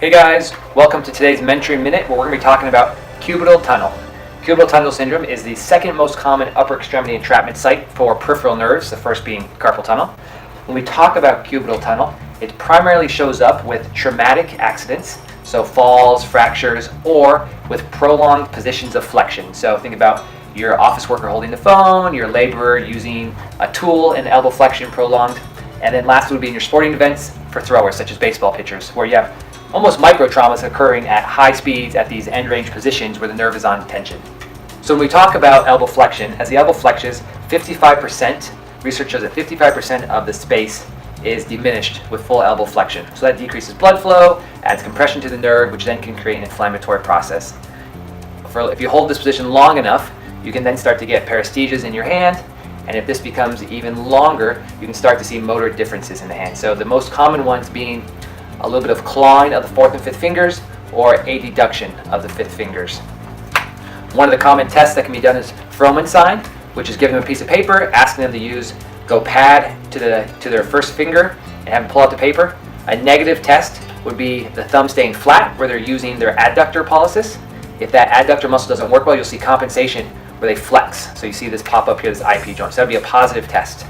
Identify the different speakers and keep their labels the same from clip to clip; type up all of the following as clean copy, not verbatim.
Speaker 1: Hey guys, welcome to today's Mentoring Minute where we're going to be talking about cubital tunnel. Cubital tunnel syndrome is the second most common upper extremity entrapment site for peripheral nerves, the first being carpal tunnel. When we talk about cubital tunnel, it primarily shows up with traumatic accidents, so falls, fractures, or with prolonged positions of flexion. So think about your office worker holding the phone, your laborer using a tool and elbow flexion prolonged, and then last would be in your sporting events for throwers such as baseball pitchers, where you have almost micro traumas occurring at high speeds at these end range positions where the nerve is on tension. So when we talk about elbow flexion, as the elbow flexes, 55%, research shows that 55% of the space is diminished with full elbow flexion. So that decreases blood flow, adds compression to the nerve, which then can create an inflammatory process. If you hold this position long enough, you can then start to get paresthesias in your hand, and if this becomes even longer, you can start to see motor differences in the hand. So the most common ones being a little bit of clawing of the fourth and fifth fingers, or a deduction of the fifth fingers. One of the common tests that can be done is Frohman sign, which is giving them a piece of paper, asking them to go pad to their first finger and have them pull out the paper. A negative test would be the thumb staying flat, where they're using their adductor pollicis. If that adductor muscle doesn't work well, you'll see compensation where they flex. So you see this pop up here, this IP joint. So that would be a positive test.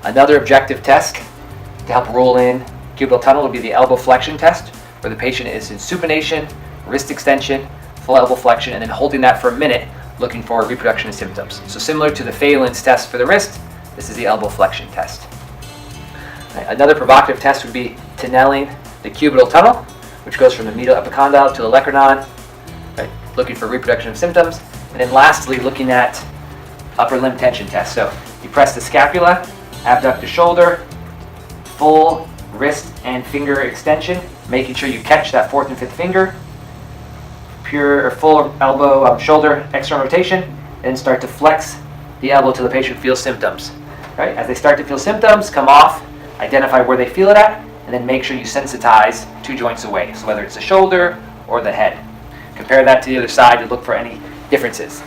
Speaker 1: Another objective test to help rule in cubital tunnel would be the elbow flexion test, where the patient is in supination, wrist extension, full elbow flexion, and then holding that for a minute, looking for reproduction of symptoms. So similar to the Phelan's test for the wrist, this is the elbow flexion test. Another provocative test would be tunneling the cubital tunnel, which goes from the medial epicondyle to the olecranon, looking for reproduction of symptoms. And then lastly, looking at upper limb tension test. So you press the scapula, abduct the shoulder, full wrist and finger extension, making sure you catch that fourth and fifth finger, pure or full elbow, shoulder external rotation, and start to flex the elbow till the patient feels symptoms. Right? As they start to feel symptoms, come off, identify where they feel it at, and then make sure you sensitize 2 joints away. So whether it's the shoulder or the head. Compare that to the other side to look for any differences.